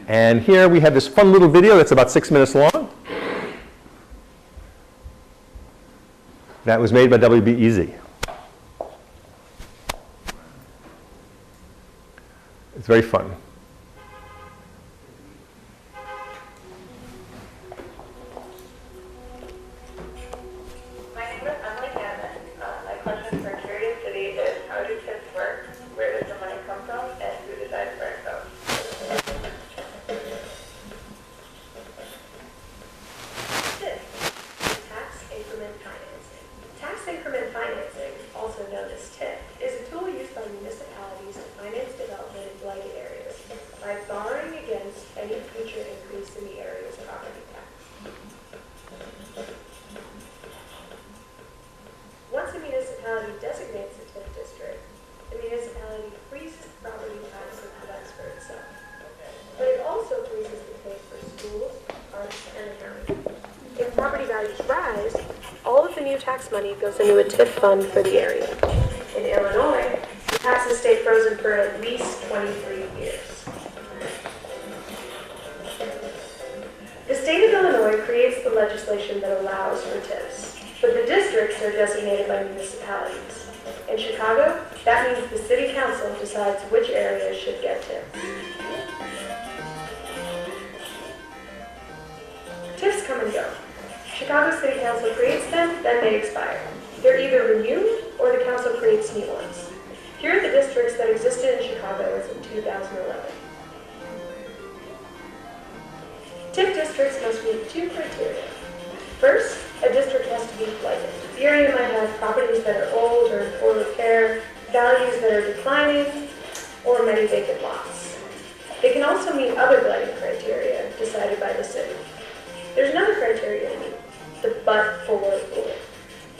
And here we have this fun little video that's about 6 minutes long. That was made by WB Easy. It's very fun. Money goes into a TIF fund for the area. In Illinois, the taxes stay frozen for at least 23 years. The state of Illinois creates the legislation that allows for TIFs, but the districts are designated by municipalities. In Chicago, that means the city council decides which areas should get TIFs. TIFs come and go. Chicago City Council creates them, then they expire. They're either renewed or the council creates new ones. Here are the districts that existed in Chicago as of 2011. TIF districts must meet 2 criteria. First, a district has to be blighted. The area might have properties that are old or in poor repair, values that are declining, or many vacant lots. They can also meet other blighting criteria decided by the city. There's another criteria to meet. The but-for rule.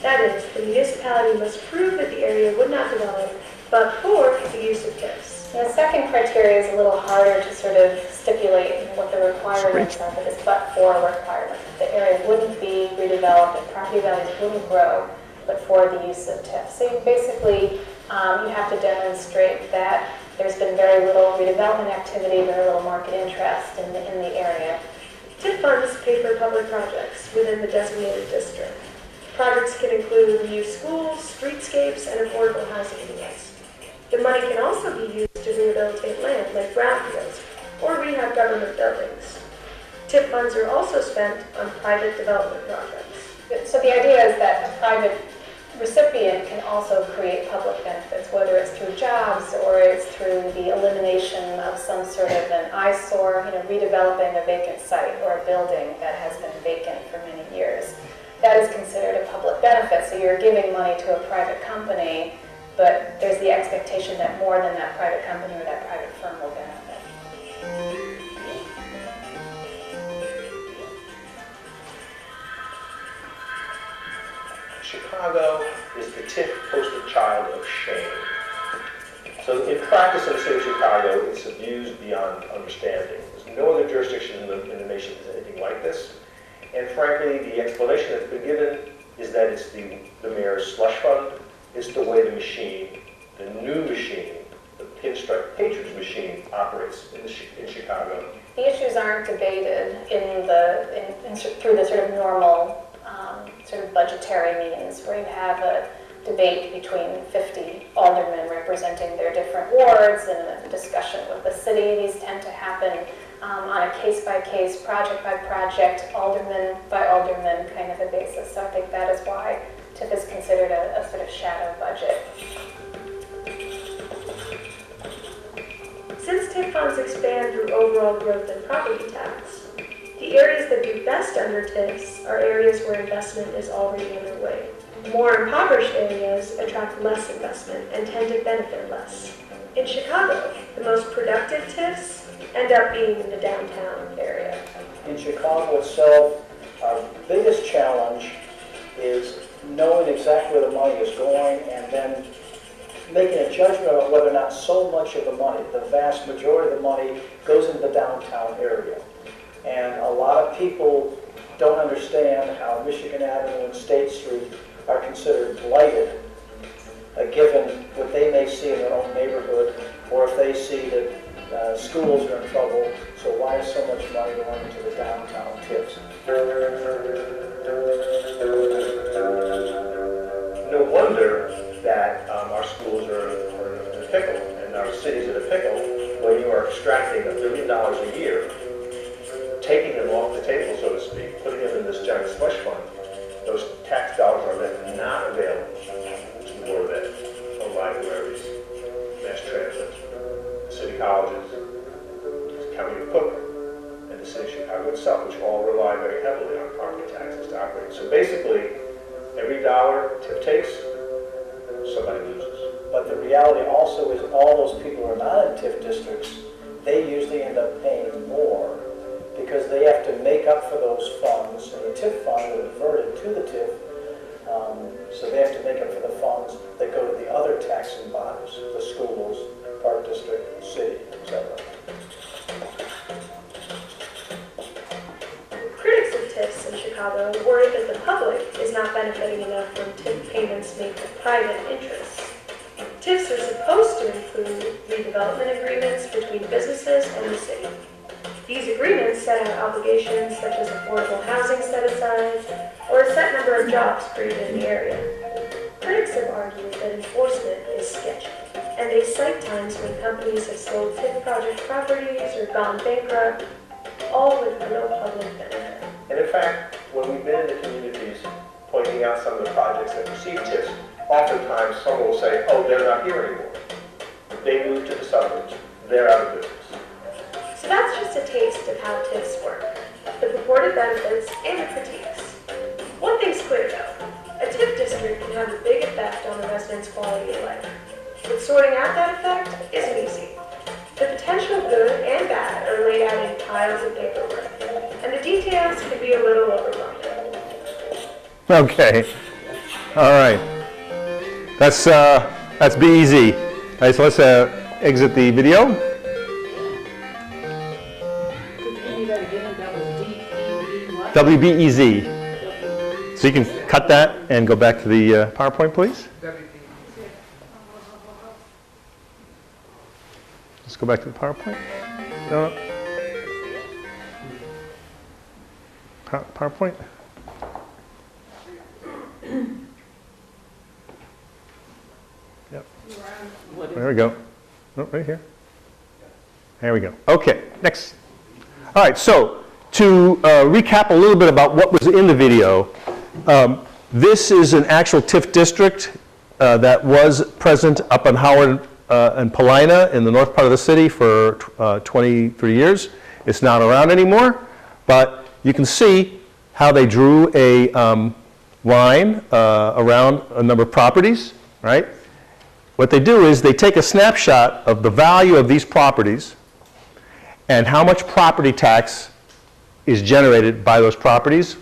That is, the municipality must prove that the area would not develop but for the use of TIFs. The second criteria is a little harder to sort of stipulate what the requirements are for this but-for requirement. The area wouldn't be redeveloped and property values wouldn't grow but for the use of TIFs. So basically, you have to demonstrate that there's been very little redevelopment activity, very little market interest in the area. TIF funds pay for public projects within the designated district. Projects can include new schools, streetscapes, and affordable housing units. The money can also be used to rehabilitate land like brownfields or rehab government buildings. TIF funds are also spent on private development projects. So the idea is that a private recipient can also create public benefits, whether it's through jobs or it's through the elimination of some sort of an eyesore, redeveloping a vacant site or a building that has been vacant for many years. That is considered a public benefit. So you're giving money to a private company, but there's the expectation that more than that private company or that private firm will benefit. Chicago is the TIF poster child of shame. So in practice in the city of Chicago, it's abused beyond understanding. There's no other jurisdiction in the nation that does anything like this. And frankly, the explanation that's been given is that it's the mayor's slush fund. It's the way the machine, the new machine, the pinstripe patrons machine operates in Chicago. The issues aren't debated through the sort of normal sort of budgetary means where you have a debate between 50 aldermen representing their different wards and a discussion with the city. These tend to happen on a case-by-case, project-by-project, alderman-by-alderman kind of a basis. So I think that is why TIF is considered a sort of shadow budget. Since TIF funds expand through overall growth in property tax, the areas that do best under TIFs are areas where investment is already underway. More impoverished areas attract less investment and tend to benefit less. In Chicago, the most productive TIFs end up being in the downtown area. In Chicago itself, our biggest challenge is knowing exactly where the money is going and then making a judgment about whether or not so much of the money, the vast majority of the money, goes into the downtown area. And a lot of people don't understand how Michigan Avenue and State Street are considered blighted, given what they may see in their own neighborhood, or if they see that schools are in trouble, so why is so much money going into the downtown TIFs? No wonder that our schools are in a pickle and our cities in a pickle when you are extracting $1 billion a year, taking them off the table, so to speak, putting them in this giant slush fund. Those tax dollars are then not available to more of it, no libraries, mass transit, city colleges, the county of Cook, and the city of Chicago itself, which all rely very heavily on property taxes to operate. So basically, every dollar TIF takes, somebody loses. But the reality also is all those people who are not in TIF districts, they usually end up paying more because they have to make up for those funds, and the TIF fund is diverted to the TIF, so they have to make up for the funds that go to the other taxing bodies, the schools, park district, city, etc. Critics of TIFs in Chicago worry that the public is not benefiting enough from TIF payments made to private interests. TIFs are supposed to include redevelopment agreements between businesses and the city. These agreements set out obligations such as affordable housing set aside or a set number of jobs created in the area. Critics have argued that enforcement is sketchy, and they cite times when companies have sold TIF project properties or gone bankrupt, all with no public benefit. And in fact, when we've been in the communities pointing out some of the projects that receive TIFs, oftentimes someone will say, oh, they're not here anymore. They moved to the suburbs. They're out of business. So that's just a taste of how TIFs work, the purported benefits and the critiques. One thing's clear though, a TIF district can have a big effect on the residents' quality of life. But sorting out that effect isn't easy. The potential good and bad are laid out in piles of paperwork, and the details can be a little overwhelming. Okay. All right. That's BEZ. All right, so let's exit the video. WBEZ. So you can cut that and go back to the PowerPoint, please. Let's go back to the PowerPoint. No. PowerPoint. Yep. There we go. Oh, right here. There we go. Okay, next. All right, so to recap a little bit about what was in the video, this is an actual TIF district that was present up on Howard and Paulina in the north part of the city for 23 years. It's not around anymore, but you can see how they drew a line around a number of properties, right? What they do is they take a snapshot of the value of these properties and how much property tax is generated by those properties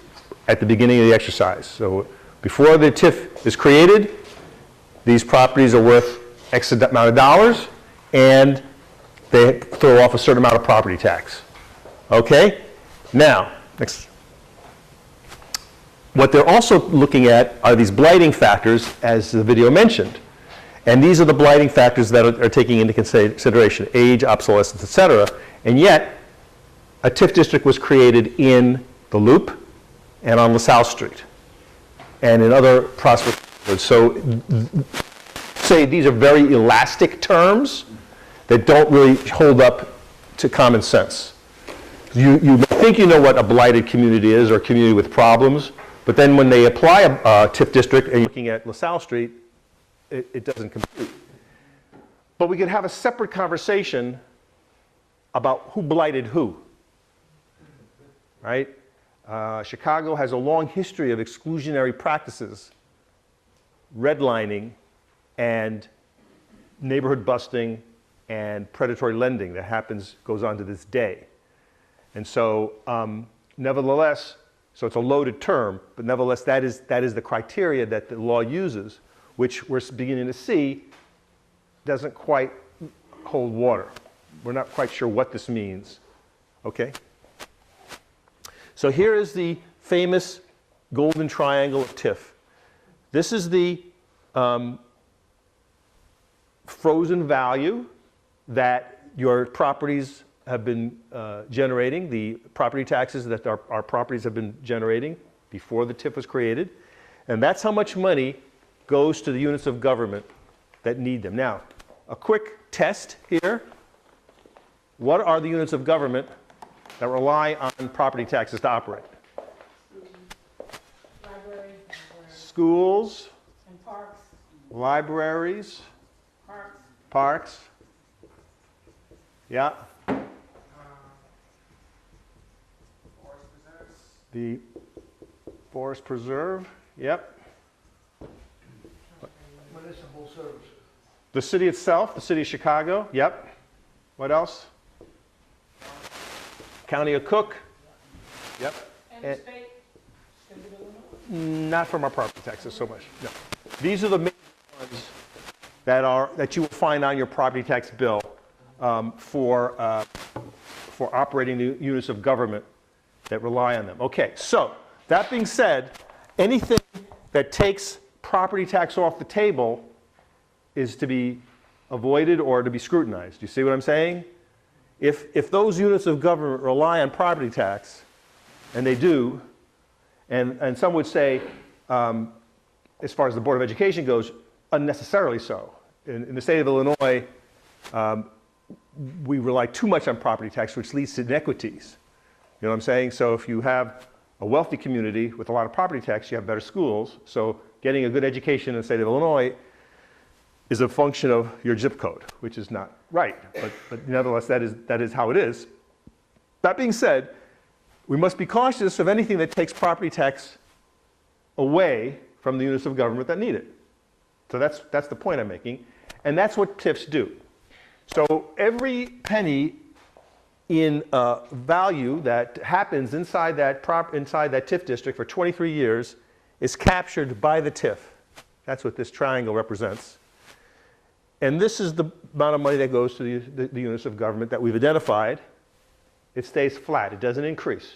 at the beginning of the exercise. So before the TIF is created, these properties are worth X amount of dollars, and they throw off a certain amount of property tax. Okay? Now, next. What they're also looking at are these blighting factors, as the video mentioned. And these are the blighting factors that are taking into consideration: age, obsolescence, et cetera. And yet, a TIF district was created in the Loop and on LaSalle Street and in other prosperous neighborhoods. So say these are very elastic terms that don't really hold up to common sense. You think you know what a blighted community is or a community with problems, but then when they apply a TIF district and you're looking at LaSalle Street, it doesn't compute. But we could have a separate conversation about who blighted who, right? Chicago has a long history of exclusionary practices, redlining, and neighborhood busting and predatory lending that goes on to this day. And so nevertheless, so it's a loaded term, but nevertheless that is the criteria that the law uses, which we're beginning to see doesn't quite hold water. We're not quite sure what this means, okay? So here is the famous golden triangle of TIF. This is the frozen value that your properties have been generating, the property taxes that our properties have been generating before the TIF was created. And that's how much money goes to the units of government that need them. Now, a quick test here. What are the units of government that rely on property taxes to operate? Library. Schools, And parks. libraries, Parks. parks. Yeah. Forest preserves. The forest preserve. Yep. Municipal services. The city itself, the city of Chicago. Yep. What else? County of Cook. Yep. And the state. State of Illinois. Not from our property taxes so much. No. These are the main ones that you will find on your property tax bill for operating the units of government that rely on them. Okay, so that being said, anything that takes property tax off the table is to be avoided or to be scrutinized. Do you see what I'm saying? If those units of government rely on property tax, and they do, and some would say, as far as the Board of Education goes, unnecessarily so. In the state of Illinois, we rely too much on property tax, which leads to inequities. You know what I'm saying? So if you have a wealthy community with a lot of property tax, you have better schools. So getting a good education in the state of Illinois is a function of your zip code, which is not right. But nevertheless, that is how it is. That being said, we must be cautious of anything that takes property tax away from the units of government that need it. So that's the point I'm making. And that's what TIFs do. So every penny in value that happens inside that TIF district for 23 years is captured by the TIF. That's what this triangle represents. And this is the amount of money that goes to the units of government that we've identified. It stays flat. It doesn't increase.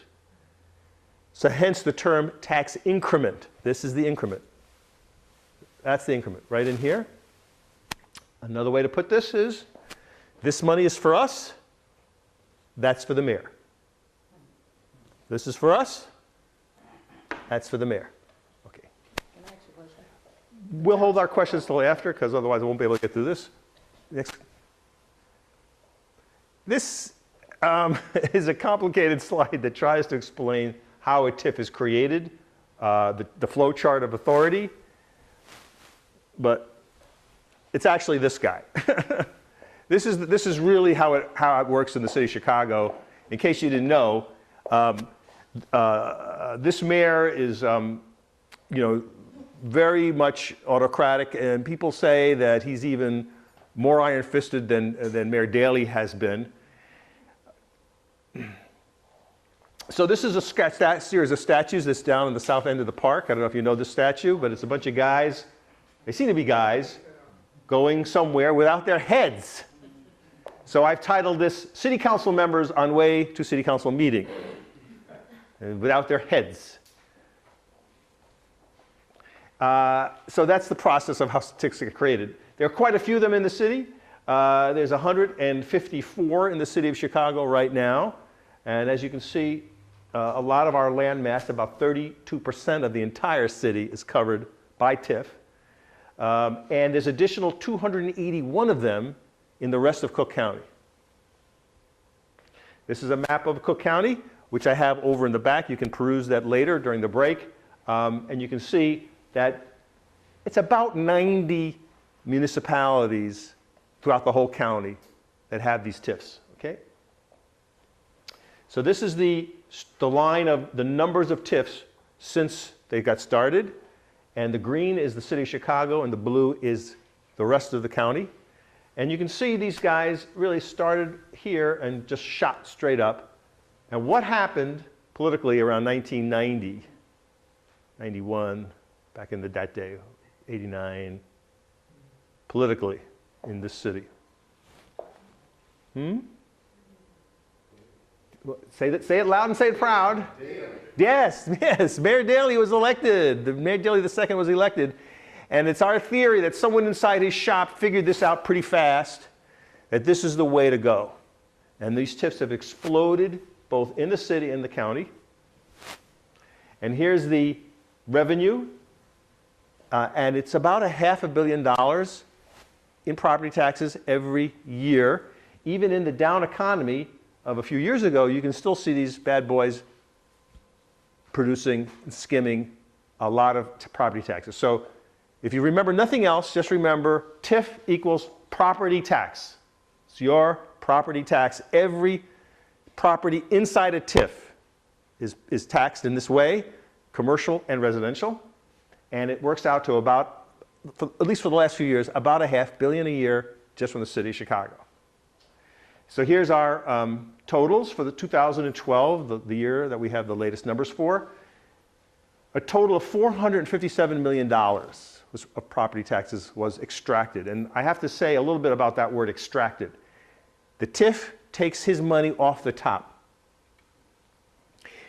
So hence the term tax increment. This is the increment. That's the increment right in here. Another way to put this is, this money is for us, that's for the mayor. This is for us, that's for the mayor. Okay. Can I ask you a question? We'll hold our questions till after, because otherwise I won't be able to get through this. Next. This is a complicated slide that tries to explain how a TIF is created, the flow chart of authority, but it's actually this guy. This is really how it works in the city of Chicago. In case you didn't know, this mayor is very much autocratic, and people say that he's even more iron-fisted than Mayor Daley has been. So this is a series of statues that's down in the south end of the park. I don't know if you know this statue, but it's a bunch of guys. They seem to be guys going somewhere without their heads. So I've titled this City Council Members on Way to City Council Meeting, and without their heads. So that's the process of how TIFs get created. There are quite a few of them in the city. There's 154 in the city of Chicago right now. And as you can see, a lot of our land mass, about 32% of the entire city, is covered by TIF. And there's additional 281 of them in the rest of Cook County. This is a map of Cook County, which I have over in the back. You can peruse that later during the break. And you can see that it's about 90 municipalities throughout the whole county that have these TIFs, okay? So this is the line of the numbers of TIFs since they got started. And the green is the city of Chicago, and the blue is the rest of the county. And you can see these guys really started here and just shot straight up. And what happened politically around 1990, 91, back in that day, 89, politically in this city? Say it loud and say it proud. Daley. Yes, Mayor Daley was elected. Mayor Daley II was elected. And it's our theory that someone inside his shop figured this out pretty fast, that this is the way to go. And these TIFs have exploded both in the city and the county. And here's the revenue, and it's about $500 million in property taxes every year. Even in the down economy of a few years ago, you can still see these bad boys producing and skimming a lot of property taxes. So if you remember nothing else, just remember TIF equals property tax. It's your property tax. Every property inside a TIF is taxed in this way, commercial and residential. And it works out to about, at least for the last few years, about $500 million a year just from the city of Chicago. So here's our totals for the 2012, the year that we have the latest numbers for. A total of $457 million of property taxes was extracted. And I have to say a little bit about that word extracted. The TIF takes his money off the top.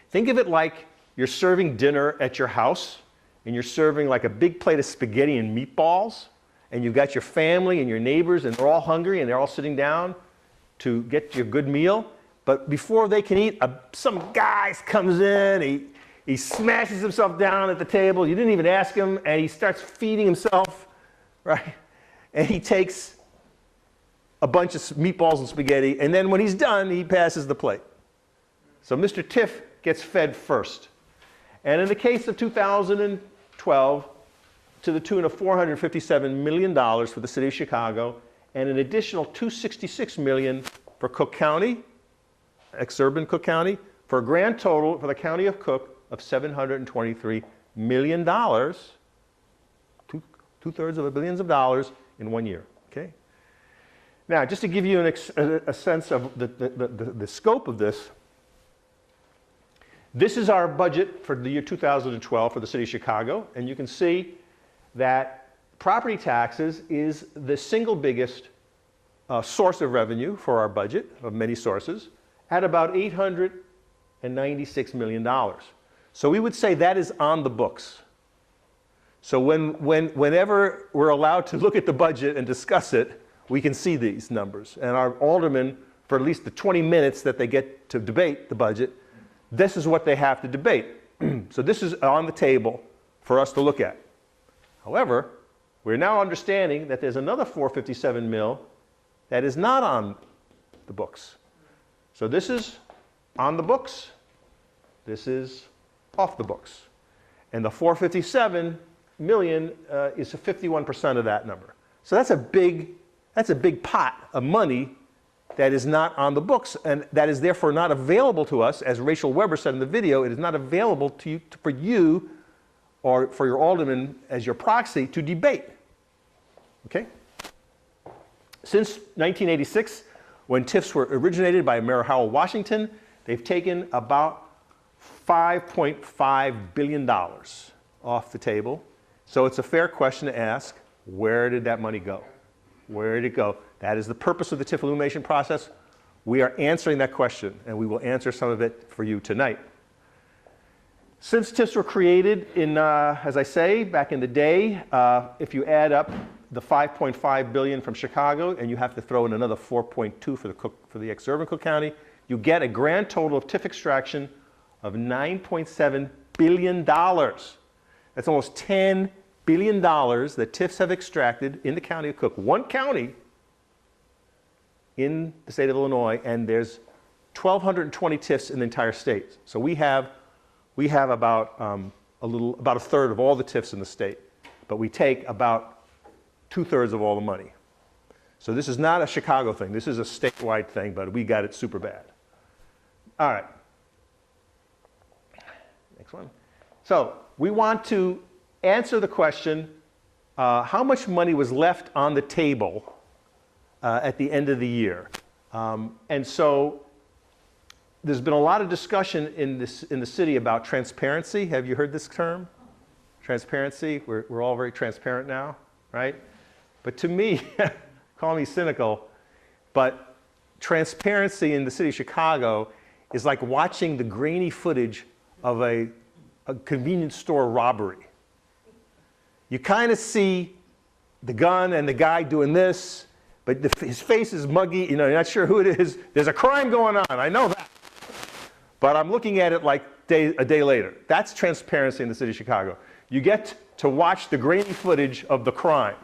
Think of it like you're serving dinner at your house, and you're serving like a big plate of spaghetti and meatballs, and you've got your family and your neighbors, and they're all hungry, and they're all sitting down to get your good meal. But before they can eat, some guy comes in, he smashes himself down at the table. You didn't even ask him, and he starts feeding himself, right? And he takes a bunch of meatballs and spaghetti, and then when he's done, he passes the plate. So Mr. TIF gets fed first. And in the case of 2012, to the tune of $457 million for the city of Chicago, and an additional $266 million for Cook County, exurban Cook County, for a grand total for the county of Cook of $723 million, two-thirds of billions of dollars in 1 year. Okay. Now, just to give you a sense of the scope of this, this is our budget for the year 2012 for the city of Chicago, and you can see that property taxes is the single biggest source of revenue for our budget of many sources at about $896 million. So we would say that is on the books. So whenever we're allowed to look at the budget and discuss it, we can see these numbers. And our aldermen, for at least the 20 minutes that they get to debate the budget, this is what they have to debate. So this is on the table for us to look at. However, we're now understanding that there's another $457 million that is not on the books. So this is on the books. This is off the books. And the $457 million is 51% of that number. So that's a big pot of money that is not on the books, and that is therefore not available to us. As Rachel Weber said in the video, it is not available to you, for you or for your alderman as your proxy to debate. Okay? Since 1986, when TIFs were originated by Mayor Howell Washington, they've taken about $5.5 billion off the table. So it's a fair question to ask, where did that money go? Where did it go? That is the purpose of the TIF Illumination process. We are answering that question, and we will answer some of it for you tonight. Since TIFs were created in, as I say, back in the day, if you add up the $5.5 billion from Chicago, and you have to throw in another $4.2 for the exurban Cook County, you get a grand total of TIF extraction of $9.7 billion. That's almost $10 billion that TIFs have extracted in the county of Cook. One county in the state of Illinois, and there's 1,220 TIFs in the entire state. So we have about a third of all the TIFs in the state, but we take about 2/3 of all the money. So this is not a Chicago thing. This is a statewide thing, but we got it super bad. All right. Next one. So we want to answer the question, how much money was left on the table at the end of the year? And so there's been a lot of discussion in the city about transparency. Have you heard this term? Transparency. We're all very transparent now, right? But to me, call me cynical, but transparency in the city of Chicago is like watching the grainy footage of a convenience store robbery. You kind of see the gun and the guy doing this, but his face is muggy, you know, you're not sure who it is. There's a crime going on, I know that. But I'm looking at it like a day later. That's transparency in the city of Chicago. You get to watch the grainy footage of the crime,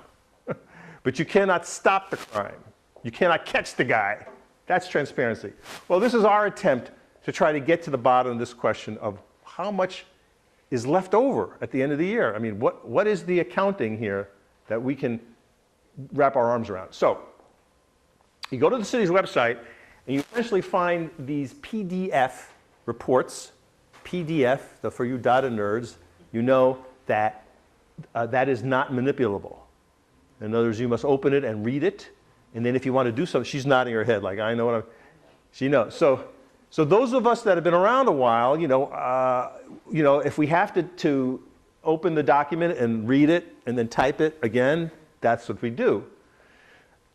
but you cannot stop the crime. You cannot catch the guy. That's transparency. Well, this is our attempt to try to get to the bottom of this question of how much is left over at the end of the year. I mean, what is the accounting here that we can wrap our arms around? So, you go to the city's website and you essentially find these PDF reports. PDF, so for you data nerds, you know that that is not manipulable. In other words, you must open it and read it, and then if you want to do something, she's nodding her head like, I know what I'm, she knows. So those of us that have been around a while, you know, if we have to open the document and read it and then type it again, that's what we do.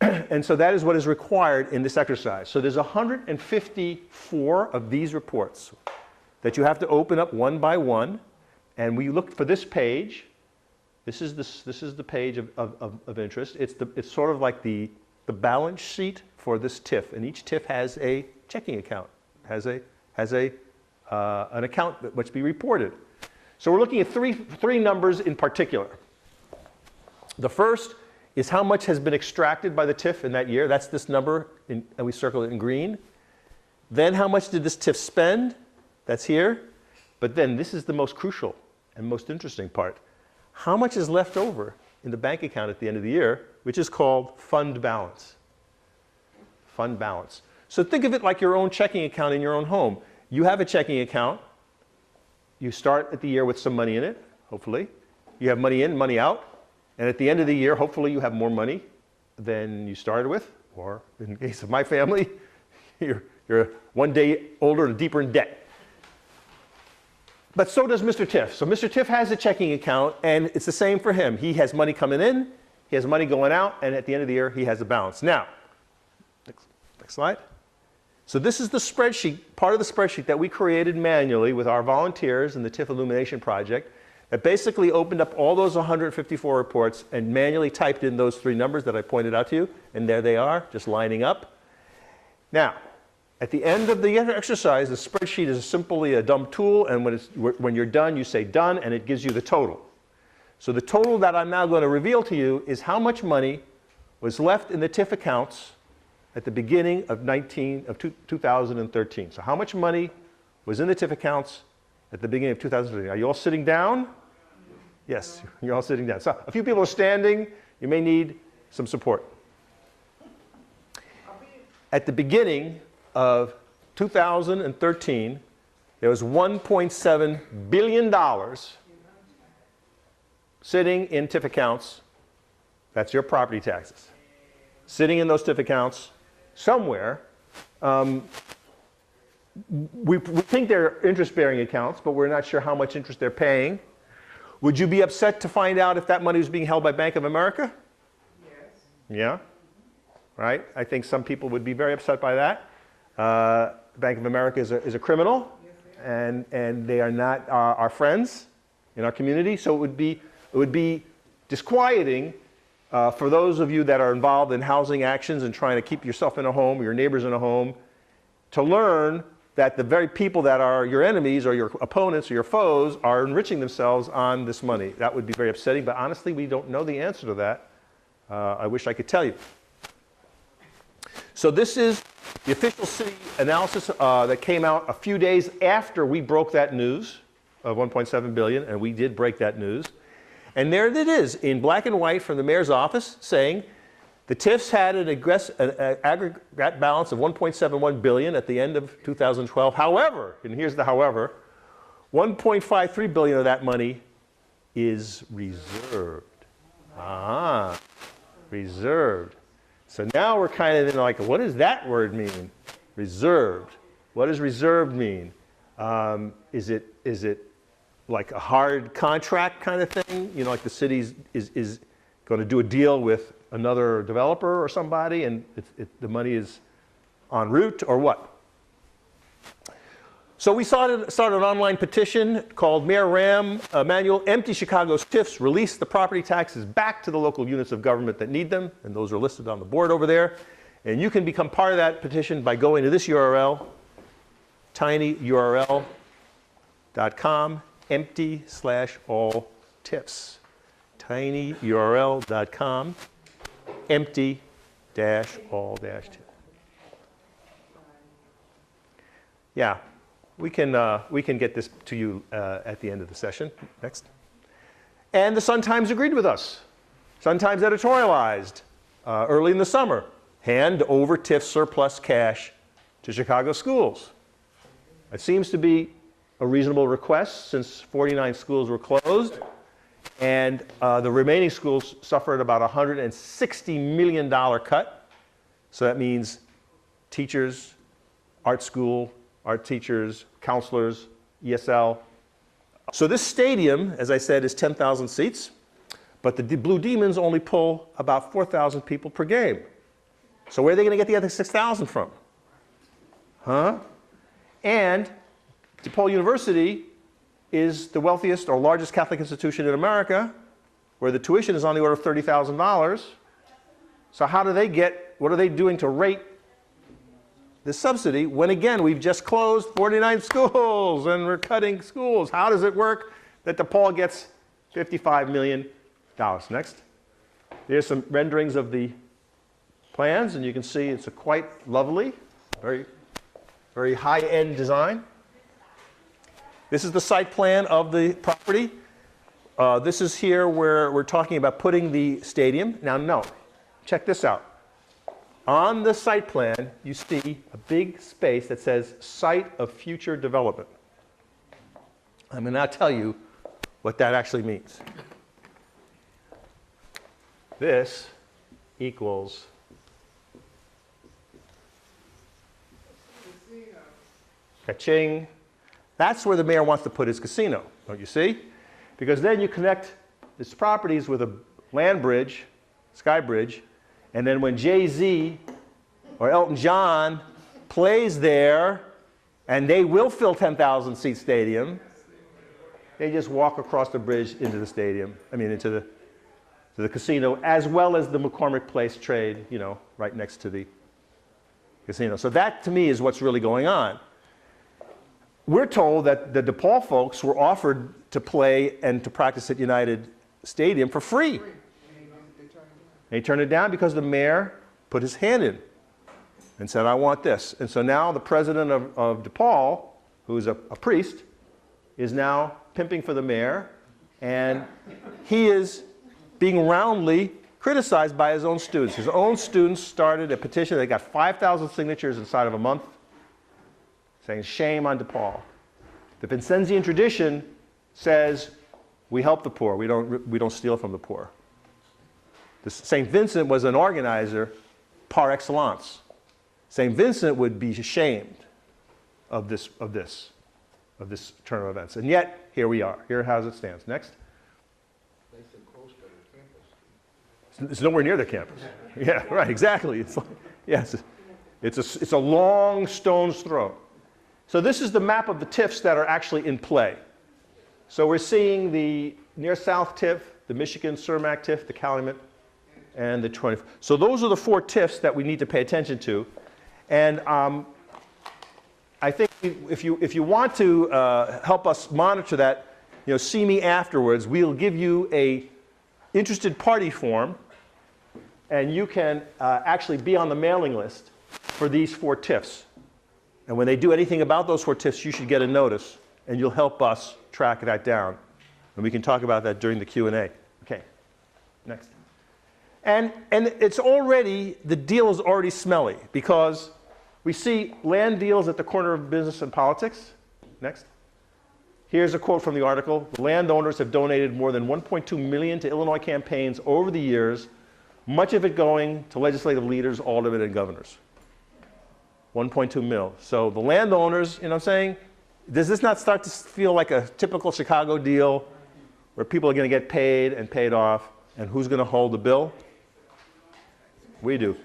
And so that is what is required in this exercise. So there's 154 of these reports that you have to open up one by one, and we look for this page. This is the page of interest. It's sort of like the balance sheet for this TIF, and each TIF has a checking account, has an account that must be reported. So we're looking at three numbers in particular. The first is how much has been extracted by the TIF in that year. That's this number, and we circle it in green. Then how much did this TIF spend? That's here. But then this is the most crucial and most interesting part. How much is left over in the bank account at the end of the year, which is called fund balance. Fund balance. So think of it like your own checking account in your own home. You have a checking account. You start at the year with some money in it, hopefully. You have money in, money out. And at the end of the year, hopefully you have more money than you started with. Or in the case of my family, you're one day older and deeper in debt. But so does Mr. TIF. So Mr. TIF has a checking account, and it's the same for him. He has money coming in, he has money going out, and at the end of the year, he has a balance. Now, next slide. So this is the spreadsheet, part of the spreadsheet that we created manually with our volunteers in the TIF Illumination Project that basically opened up all those 154 reports and manually typed in those three numbers that I pointed out to you, and there they are, just lining up. Now, at the end of the exercise, the spreadsheet is simply a dumb tool, and when you're done, you say done, and it gives you the total. So the total that I'm now going to reveal to you is how much money was left in the TIF accounts at the beginning of 2013. So how much money was in the TIF accounts at the beginning of 2013? Are you all sitting down? Yes, you're all sitting down. So a few people are standing. You may need some support. At the beginning of 2013, there was $1.7 billion sitting in TIF accounts. That's your property taxes. Sitting in those TIF accounts somewhere. We think they're interest-bearing accounts, but we're not sure how much interest they're paying. Would you be upset to find out if that money was being held by Bank of America? Yes. Yeah? Right? I think some people would be very upset by that. Bank of America is a criminal, and they are not our friends in our community. So it would be disquieting for those of you that are involved in housing actions and trying to keep yourself in a home, or your neighbors in a home, to learn that the very people that are your enemies or your opponents or your foes are enriching themselves on this money. That would be very upsetting, but honestly, we don't know the answer to that. I wish I could tell you. So this is the official city analysis that came out a few days after we broke that news of $1.7 billion, and we did break that news. And there it is in black and white from the mayor's office saying the TIFs had an aggregate balance of $1.71 billion at the end of 2012. However, and here's the however, $1.53 billion of that money is reserved. Reserved. So now we're kind of in like, what does that word mean? Reserved. What does reserved mean? Is it like a hard contract kind of thing? You know, like the city is going to do a deal with another developer or somebody, and the money is en route, or what? So we started an online petition called Mayor Ram Manual, Empty Chicago's TIFs, Release the Property Taxes Back to the Local Units of Government that Need Them. And those are listed on the board over there. And you can become part of that petition by going to this URL, tinyurl.com, empty/all TIFs. tinyurl.com, empty-all TIFs. Yeah. We can get this to you at the end of the session. Next. And the Sun-Times agreed with us. Sun-Times editorialized early in the summer, hand over TIF surplus cash to Chicago schools. It seems to be a reasonable request since 49 schools were closed, and the remaining schools suffered about a $160 million cut. So that means teachers, art school, art teachers, counselors, ESL. So this stadium, as I said, is 10,000 seats, but the Blue Demons only pull about 4,000 people per game. So where are they going to get the other 6,000 from? Huh? And DePaul University is the wealthiest or largest Catholic institution in America, where the tuition is on the order of $30,000. So how do they get, what are they doing to rate the subsidy when, again, we've just closed 49 schools and we're cutting schools? How does it work that DePaul gets $55 million? Next. Here's some renderings of the plans, and you can see it's a quite lovely, very, very high-end design. This is the site plan of the property. This is here where we're talking about putting the stadium. Now, no, check this out. On the site plan, you see a big space that says Site of Future Development. I'm going to now tell you what that actually means. This equals ka-ching. That's where the mayor wants to put his casino, don't you see? Because then you connect these properties with a land bridge, sky bridge, and then when Jay-Z or Elton John plays there, and they will fill 10,000 seat stadium, they just walk across the bridge into the stadium, into the casino, as well as the McCormick Place trade, right next to the casino. So that, to me, is what's really going on. We're told that the DePaul folks were offered to play and to practice at United Stadium for free. And he turned it down because the mayor put his hand in and said, I want this. And so now the president of DePaul, who's a priest, is now pimping for the mayor, and he is being roundly criticized by his own students. His own students started a petition. They got 5,000 signatures inside of a month saying, shame on DePaul. The Vincenzian tradition says, we help the poor. We don't steal from the poor. St. Vincent was an organizer par excellence. St. Vincent would be ashamed of this turn of events. And yet, here we are. Here how it stands. Next. It's nowhere near the campus. Yeah, right, exactly. It's like, yes, it's a long stone's throw. So this is the map of the TIFs that are actually in play. So we're seeing the near South TIF, the Michigan Cermak TIF, the Calumet, and the 20. So those are the 4 TIFs that we need to pay attention to. And I think if you want to help us monitor that, see me afterwards. We'll give you a interested party form, and you can actually be on the mailing list for these 4 TIFs. And when they do anything about those 4 TIFs, you should get a notice, and you'll help us track that down. And we can talk about that during the Q&A. Okay, next. And it's already, the deal is already smelly, because we see land deals at the corner of business and politics. Next. Here's a quote from the article. The landowners have donated more than $1.2 million to Illinois campaigns over the years, much of it going to legislative leaders, aldermen, and governors. 1.2 mil. So the landowners, you know what I'm saying? Does this not start to feel like a typical Chicago deal where people are going to get paid and paid off, and who's going to hold the bill? We do.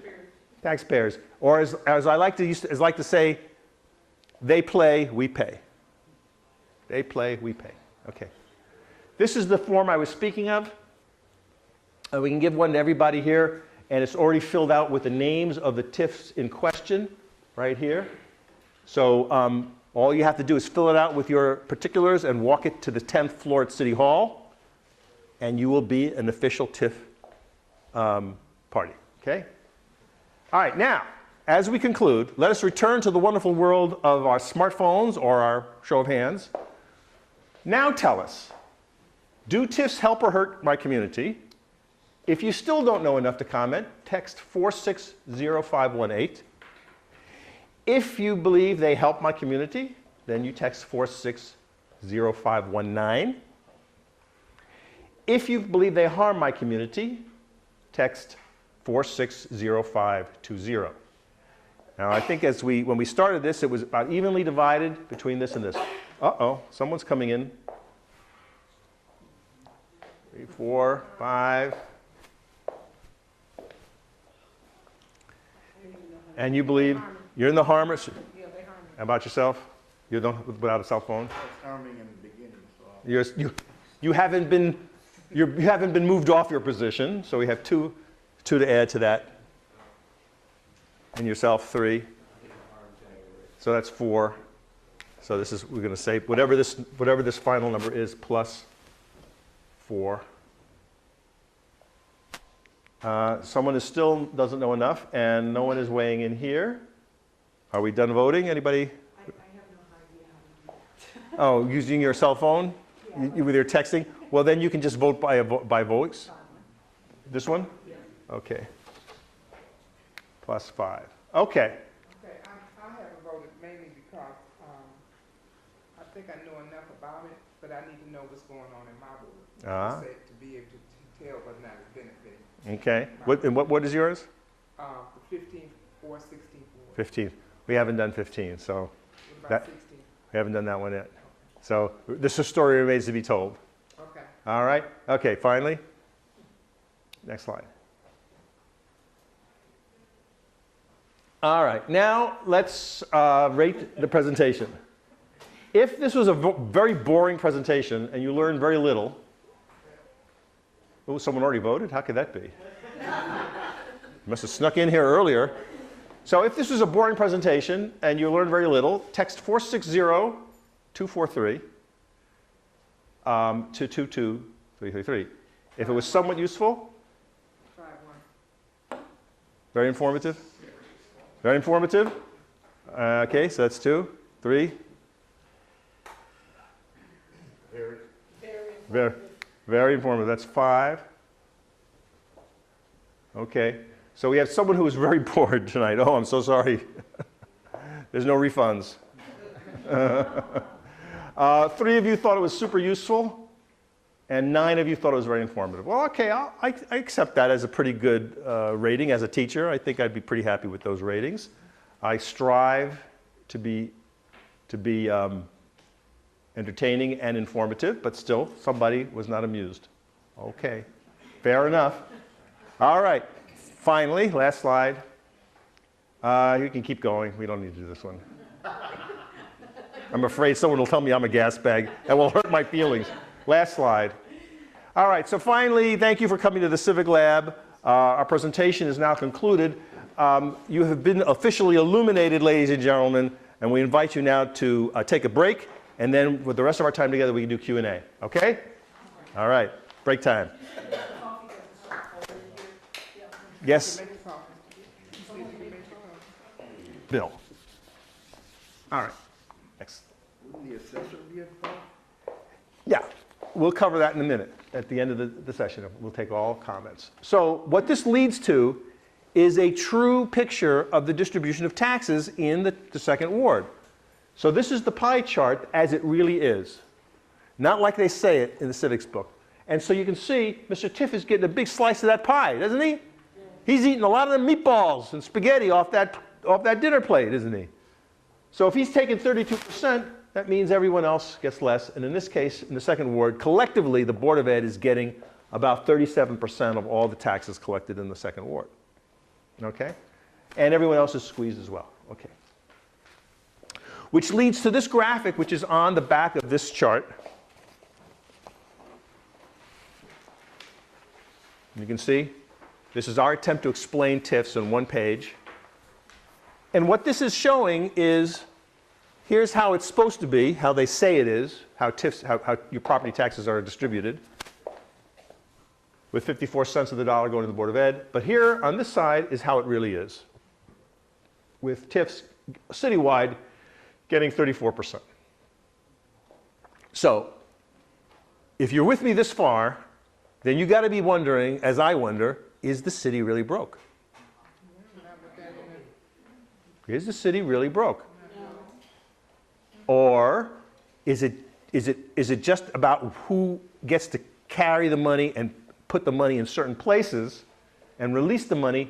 Taxpayers. Or as I like to say, they play, we pay. They play, we pay. Okay. This is the form I was speaking of. We can give one to everybody here, and it's already filled out with the names of the TIFs in question right here. So all you have to do is fill it out with your particulars and walk it to the 10th floor at City Hall, and you will be an official TIF party. Okay? All right, now, as we conclude, let us return to the wonderful world of our smartphones or our show of hands. Now tell us, do TIFs help or hurt my community? If you still don't know enough to comment, text 460-518. If you believe they help my community, then you text 460-519. If you believe they harm my community, text 460-520. Now, I think when we started this, it was about evenly divided between this and this. Uh-oh, someone's coming in. 3, 4, 5. And you believe you're in the harmers? How about yourself? You don't without a cell phone? I was harming in the beginning, so You haven't been moved off your position, so we have two to add to that. And yourself 3. So that's 4. So this is, we're going to say whatever this final number is plus 4. Someone still doesn't know enough, and no one is weighing in here. Are we done voting? Anybody? I have no idea how to do that. Oh, using your cell phone with your texting? Well, then you can just vote by voice. This one? Okay. Plus 5. Okay. Okay, I haven't voted mainly because I think I know enough about it, but I need to know what's going on in my ward. To be able to tell whether or not it's benefiting. Okay. What is yours? The 15th or 16th ward. 15. We haven't done 15, so What about 16th? we haven't done that one yet. So this story remains to be told. Okay. All right. Okay, finally. Next slide. All right, now let's rate the presentation. If this was a very boring presentation and you learned very little, oh, someone already voted? How could that be? Must have snuck in here earlier. So if this was a boring presentation and you learned very little, text 460-243 to 22333. If it was somewhat useful, 5-1. very informative. Very informative. Okay, so that's 2, 3. Very informative. That's 5. Okay. So we have someone who was very bored tonight. Oh, I'm so sorry. There's no refunds. 3 of you thought it was super useful, and 9 of you thought it was very informative. Well, okay, I accept that as a pretty good rating. As a teacher, I think I'd be pretty happy with those ratings. I strive to be entertaining and informative, but still, somebody was not amused. Okay, fair enough. All right, finally, last slide. You can keep going. We don't need to do this one. I'm afraid someone will tell me I'm a gas bag. That will hurt my feelings. Last slide. All right, so finally, thank you for coming to the CivicLab. Our presentation is now concluded. You have been officially illuminated, ladies and gentlemen, and we invite you now to take a break, and then with the rest of our time together, we can do Q&A. Okay? All right, break time. Yes? Bill. All right, next. wouldn't the assessor be involved? Yeah, we'll cover that in a minute at the end of the session. We'll take all comments. So what this leads to is a true picture of the distribution of taxes in the second ward. So this is the pie chart as it really is, not like they say it in the civics book. And so you can see Mr. TIFF is getting a big slice of that pie, doesn't he? He's eating a lot of the meatballs and spaghetti off that dinner plate, isn't he? So if he's taking 32%, that means everyone else gets less. And in this case, in the second ward, collectively, the Board of Ed is getting about 37% of all the taxes collected in the second ward. Okay? And everyone else is squeezed as well. Okay. which leads to this graphic, which is on the back of this chart. You can see, this is our attempt to explain TIFs on one page. And what this is showing is, here's how it's supposed to be, how they say it is, how TIFs, how your property taxes are distributed, with 54 cents of the dollar going to the Board of Ed. But here on this side is how it really is, with TIFs citywide getting 34%. So, if you're with me this far, then you got to be wondering, as I wonder, is the city really broke? Is the city really broke? Or is it just about who gets to carry the money and put the money in certain places and release the money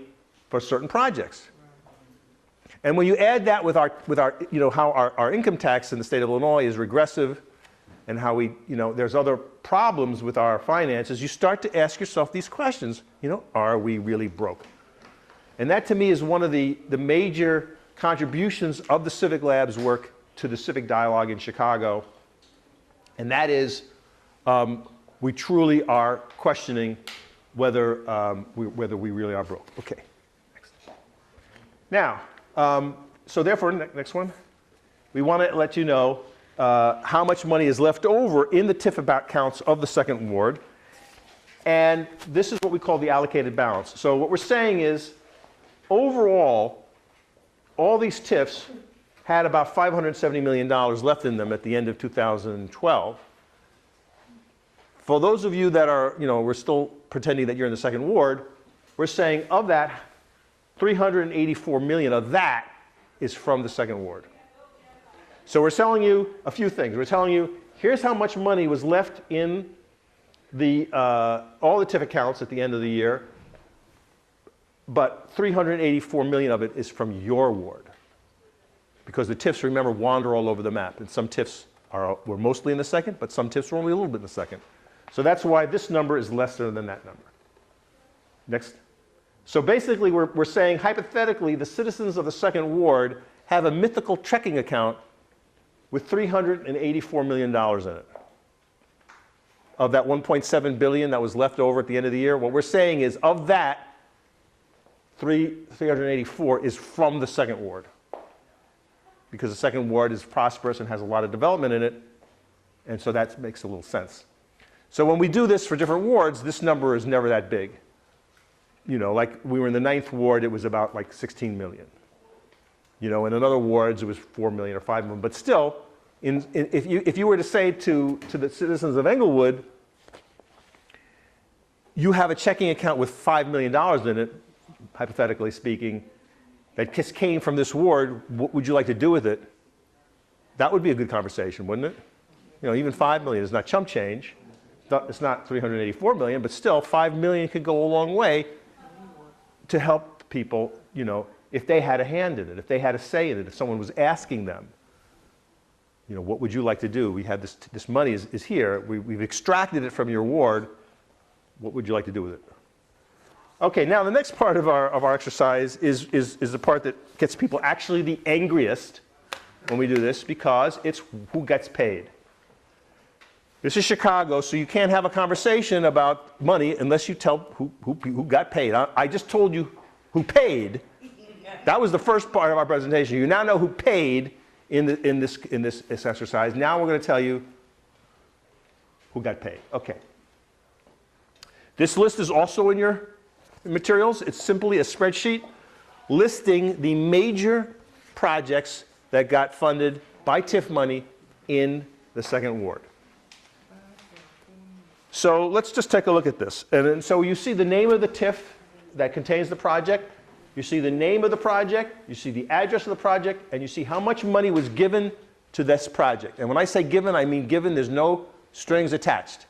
for certain projects? And when you add that with our how our income tax in the state of Illinois is regressive, and how we, there's other problems with our finances, you start to ask yourself these questions. Are we really broke? And that to me is one of the major contributions of the CivicLab's work to the civic dialogue in Chicago. And that is, we truly are questioning whether we really are broke. Okay, next. Now, so therefore, next one, we want to let you know how much money is left over in the TIF accounts of the second ward. And this is what we call the allocated balance. So what we're saying is, overall, all these TIFs had about $570 million left in them at the end of 2012. For those of you that are, we're still pretending that you're in the second ward, we're saying of that, 384 million of that is from the second ward. So we're telling you a few things. We're telling you, here's how much money was left in all the TIF accounts at the end of the year, but 384 million of it is from your ward. Because the TIFs, remember, wander all over the map. And some TIFs were mostly in the second, but some TIFs were only a little bit in the second. So that's why this number is lesser than that number. Next. So basically, we're saying, hypothetically, the citizens of the second ward have a mythical checking account with $384 million in it. Of that 1.7 billion that was left over at the end of the year, what we're saying is, of that, 384 is from the second ward. Because the second ward is prosperous and has a lot of development in it, and so that makes a little sense. So when we do this for different wards, this number is never that big. Like we were in the 9th ward, it was about like 16 million. In other wards, it was 4 million or 5 million. But still, if you were to say to the citizens of Englewood, you have a checking account with $5 million in it, hypothetically speaking, that just came from this ward, what would you like to do with it? That would be a good conversation, wouldn't it? Even 5 million is not chump change. It's not 384 million, but still 5 million could go a long way to help people, if they had a hand in it, if they had a say in it, if someone was asking them, what would you like to do? We have this money is here. We've extracted it from your ward. What would you like to do with it? Okay, now the next part of our exercise is the part that gets people actually the angriest when we do this, because it's who gets paid. This is Chicago, so you can't have a conversation about money unless you tell who got paid. I just told you who paid. That was the first part of our presentation. You now know who paid in this exercise. Now we're going to tell you who got paid. Okay. This list is also in your materials. It's simply a spreadsheet listing the major projects that got funded by TIF money in the second ward. So let's just take a look at this. And so you see the name of the TIF that contains the project. You see the name of the project. You see the address of the project. And you see how much money was given to this project. And when I say given, I mean given. There's no strings attached.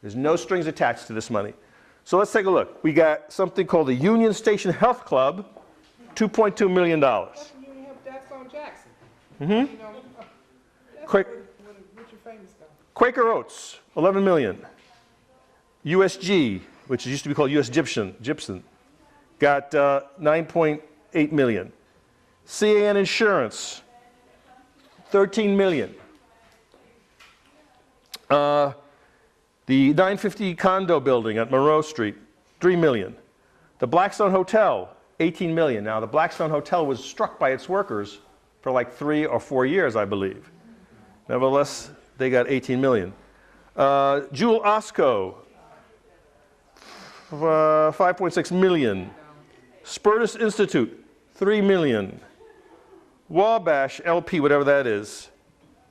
There's no strings attached to this money. So let's take a look. We got something called the Union Station Health Club, $2.2 million. That's Union Health, that's on Jackson. That's Richard Famous stuff. Quaker Oats, 11 million. USG, which used to be called US Gypsum, got 9.8 million. CAN Insurance, 13 million. The 950 condo building at Monroe Street, 3 million. The Blackstone Hotel, 18 million. Now, the Blackstone Hotel was struck by its workers for like 3 or 4 years, I believe. Nevertheless, they got 18 million. Jewel Osco, 5.6 million. Spertus Institute, 3 million. Wabash LP, whatever that is,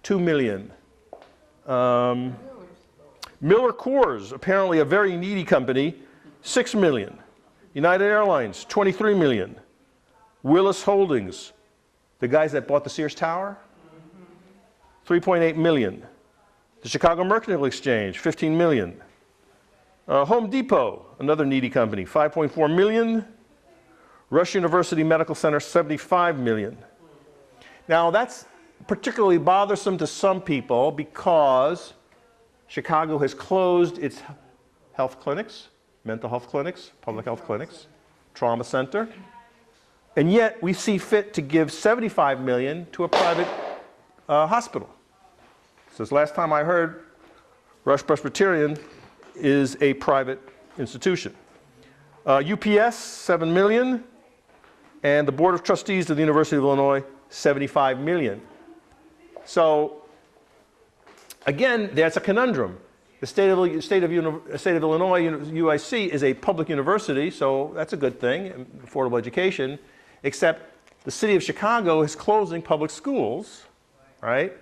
2 million. Miller Coors, apparently a very needy company, 6 million. United Airlines, 23 million. Willis Holdings, the guys that bought the Sears Tower, 3.8 million. The Chicago Mercantile Exchange, 15 million. Home Depot, another needy company, 5.4 million. Rush University Medical Center, 75 million. Now, that's particularly bothersome to some people because Chicago has closed its health clinics, mental health clinics, public health clinics, trauma center, and yet we see fit to give 75 million to a private hospital. Since last time I heard, Rush Presbyterian is a private institution. UPS, 7 million, and the Board of Trustees of the University of Illinois, 75 million. So, again, that's a conundrum. The state of Illinois, UIC, is a public university, so that's a good thing, affordable education, except the city of Chicago is closing public schools, right?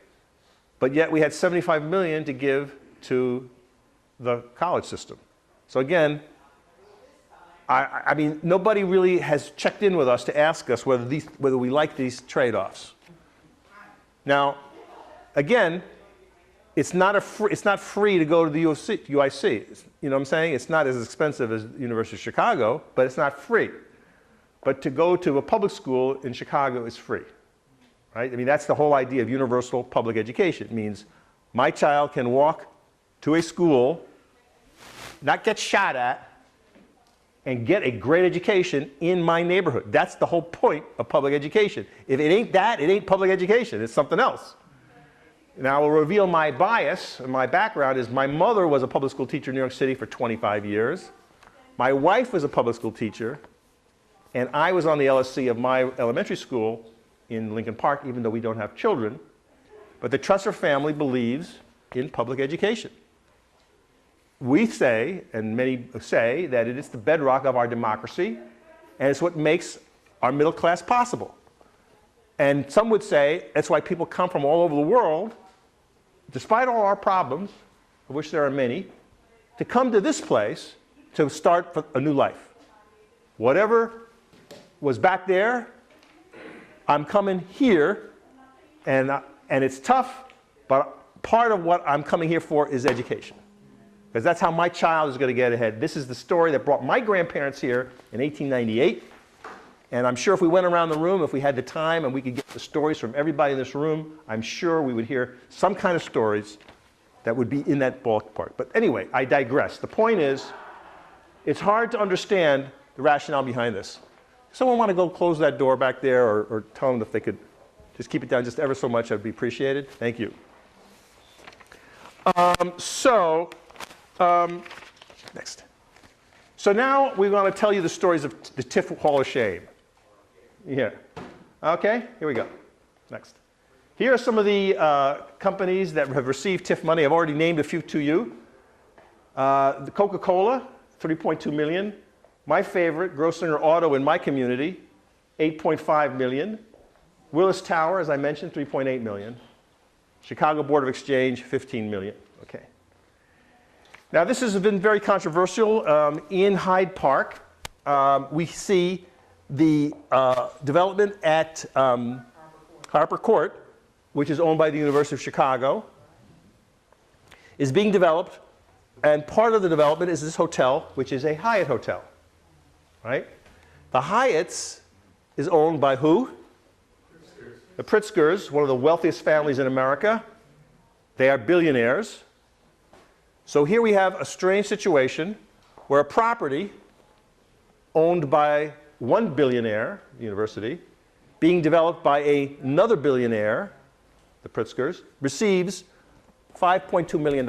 But yet we had 75 million to give to the college system. So again, I mean, nobody really has checked in with us to ask us whether we like these trade-offs. Now, again, it's not free to go to the UIC. You know what I'm saying? It's not as expensive as the University of Chicago, but it's not free. But to go to a public school in Chicago is free, right? I mean, that's the whole idea of universal public education. It means my child can walk to a school, not get shot at, and get a great education in my neighborhood. That's the whole point of public education. If it ain't that, it ain't public education. It's something else. Now, I will reveal my bias, and my background is my mother was a public school teacher in New York City for 25 years. My wife was a public school teacher, and I was on the LSC of my elementary school in Lincoln Park, even though we don't have children. But the Tresser family believes in public education. We say, and many say, that it is the bedrock of our democracy, and it's what makes our middle class possible. And some would say that's why people come from all over the world, despite all our problems, of which there are many, to come to this place to start a new life. Whatever was back there, I'm coming here, and it's tough, but part of what I'm coming here for is education. Because that's how my child is going to get ahead. This is the story that brought my grandparents here in 1898. And I'm sure if we went around the room, if we had the time and we could get the stories from everybody in this room, I'm sure we would hear some kind of stories that would be in that ballpark. But anyway, I digress. The point is, it's hard to understand the rationale behind this. Someone want to go close that door back there, or tell them if they could just keep it down just ever so much, I'd be appreciated. Thank you. Next. So now we're going to tell you the stories of the TIF Hall of Shame. Yeah. Okay, here we go. Next. Here are some of the companies that have received TIF money. I've already named a few to you. The Coca-Cola, 3.2 million. My favorite, Grossinger Auto in my community, 8.5 million. Willis Tower, as I mentioned, 3.8 million. Chicago Board of Exchange, 15 million. Okay. Now, this has been very controversial. In Hyde Park, we see the development at Harper Court, which is owned by the University of Chicago, is being developed, and part of the development is this hotel, which is a Hyatt hotel, right? The Hyatts is owned by who? The Pritzkers, one of the wealthiest families in America. They are billionaires. So here we have a strange situation where a property owned by one billionaire, university, being developed by another billionaire, the Pritzkers, receives $5.2 million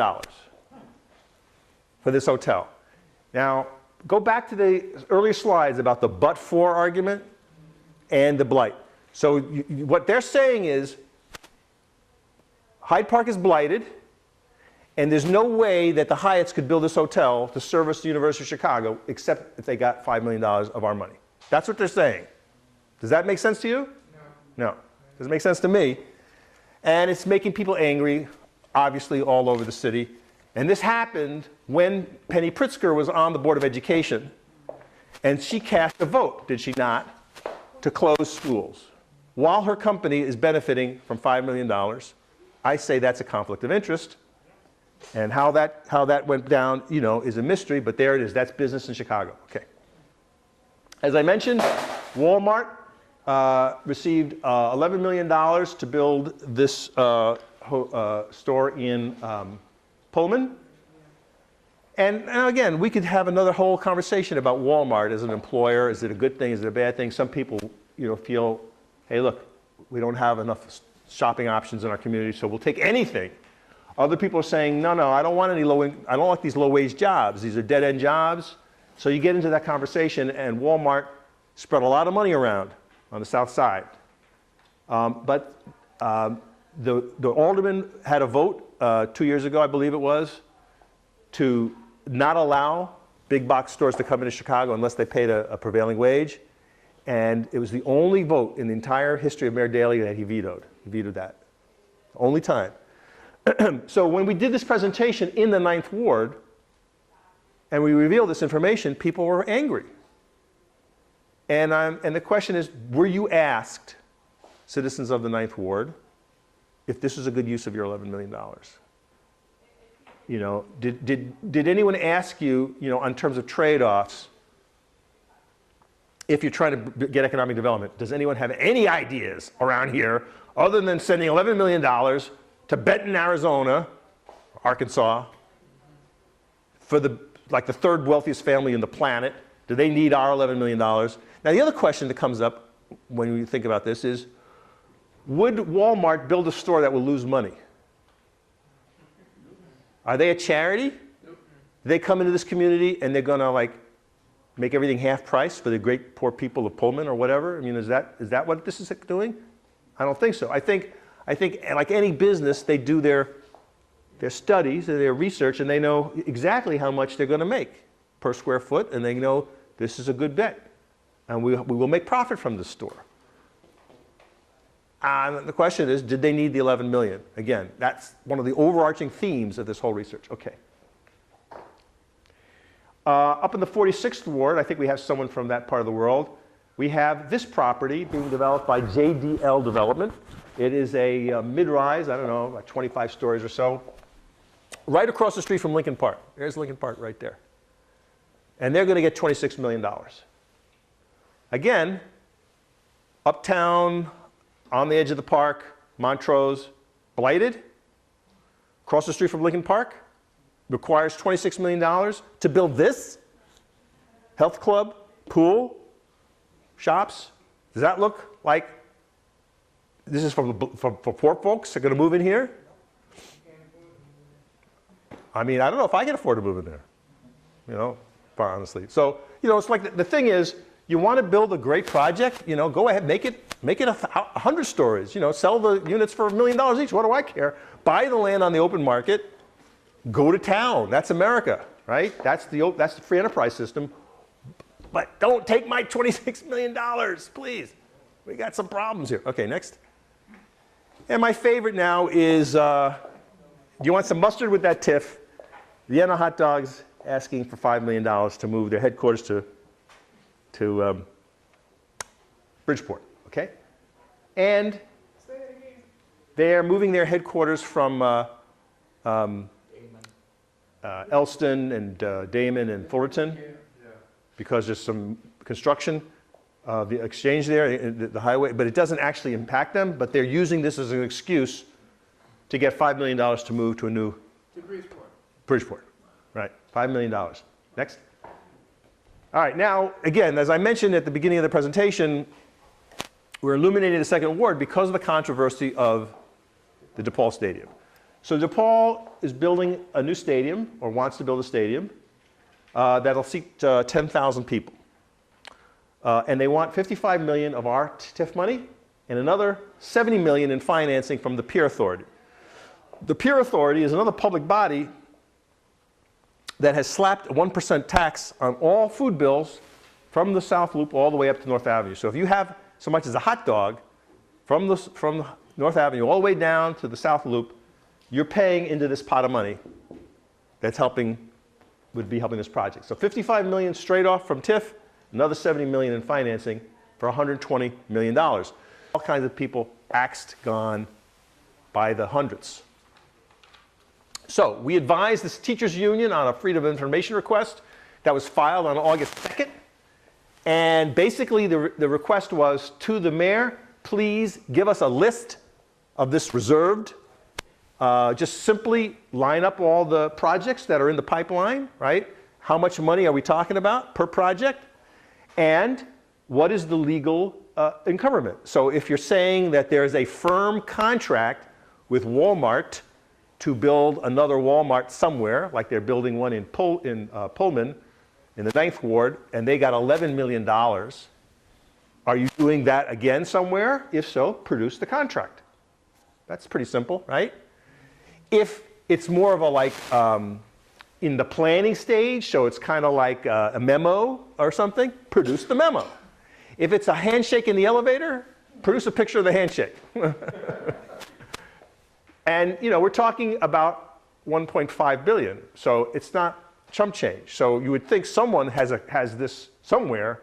for this hotel. Now, go back to the earlier slides about the but-for argument and the blight. So what they're saying is Hyde Park is blighted, and there's no way that the Hyatts could build this hotel to service the University of Chicago except if they got $5 million of our money. That's what they're saying. Does that make sense to you? No. No. Doesn't make sense to me. And it's making people angry, obviously, all over the city. And this happened when Penny Pritzker was on the Board of Education, and she cast a vote, did she not, to close schools, while her company is benefiting from $5 million. I say that's a conflict of interest. And how that went down, you know, is a mystery, but there it is. That's business in Chicago. Okay. As I mentioned, Walmart received $11 million to build this store in Pullman. And again, we could have another whole conversation about Walmart as an employer. Is it a good thing? Is it a bad thing? Some people, you know, feel, hey, look, we don't have enough shopping options in our community, so we'll take anything. Other people are saying, no, I don't want any I don't like these low-wage jobs. These are dead-end jobs. So you get into that conversation, and Walmart spread a lot of money around on the south side. But the alderman had a vote 2 years ago, I believe it was, to not allow big box stores to come into Chicago unless they paid a prevailing wage. And it was the only vote in the entire history of Mayor Daley that he vetoed. He vetoed that. Only time. So when we did this presentation in the 9th Ward, and we revealed this information, people were angry. And the question is, were you asked, citizens of the 9th Ward, if this is a good use of your $11 million? You know, did anyone ask you, you know, in terms of trade-offs, if you're trying to get economic development, does anyone have any ideas around here other than sending $11 million to Benton, Arizona, Arkansas, for the third wealthiest family in the planet? Do they need our $11 million? Now, the other question that comes up when we think about this is, would Walmart build a store that will lose money? Are they a charity? Do they come into this community and they're going to like make everything half price for the great poor people of Pullman or whatever? I mean, is that what this is doing? I don't think so. I think like any business, they do their studies and their research, and they know exactly how much they're going to make per square foot, and they know this is a good bet, and we will make profit from this store. And the question is, did they need the 11 million? Again, that's one of the overarching themes of this whole research. Okay. Up in the 46th Ward, I think we have someone from that part of the world. We have this property being developed by JDL Development. It is a mid-rise, I don't know, about 25 stories or so, right across the street from Lincoln Park. There's Lincoln Park right there. And they're going to get $26 million. Again, uptown, on the edge of the park, Montrose, blighted, across the street from Lincoln Park, requires $26 million to build this health club, pool, shops. Does that look like this is for poor folks that are going to move in here? I mean, I don't know if I can afford to move in there, you know, quite honestly. So, you know, it's like the thing is, you want to build a great project, you know, go ahead, make it 100 stories, you know, sell the units for $1 million each. What do I care? Buy the land on the open market, go to town. That's America, right? That's the free enterprise system. But don't take my $26 million, please. We got some problems here. Okay, next. And my favorite now is, do you want some mustard with that TIF? Vienna Hot Dogs asking for $5 million to move their headquarters to Bridgeport, okay? And they're moving their headquarters from Elston and Damon and Fullerton because there's some construction of the exchange there, the highway, but it doesn't actually impact them, but they're using this as an excuse to get $5 million to move to a new... To Bridgeport. Bridgeport, right, $5 million. Next. All right, now, again, as I mentioned at the beginning of the presentation, we're illuminating the second ward because of the controversy of the DePaul Stadium. So DePaul is building a new stadium, or wants to build a stadium, that'll seat 10,000 people. And they want $55 million of our TIF money and another $70 million in financing from the Pier Authority. The Pier Authority is another public body that has slapped a 1% tax on all food bills from the South Loop all the way up to North Avenue. So if you have so much as a hot dog from North Avenue all the way down to the South Loop, you're paying into this pot of money that's would be helping this project. So $55 million straight off from TIF, another $70 million in financing for $120 million. All kinds of people axed, gone by the hundreds. So we advised this teachers union on a Freedom of Information request that was filed on August 2nd. And basically the request was to the mayor, please give us a list of this reserved. Just simply line up all the projects that are in the pipeline, right? How much money are we talking about per project? And what is the legal encumberment? So if you're saying that there's a firm contract with Walmart to build another Walmart somewhere, like they're building one in Pullman in the 9th Ward, and they got $11 million, are you doing that again somewhere? If so, produce the contract. That's pretty simple, right? If it's more of a in the planning stage, so it's kind of like a memo or something, produce the memo. If it's a handshake in the elevator, produce a picture of the handshake. And we're talking about 1.5 billion, so it's not chump change. So you would think someone has this somewhere,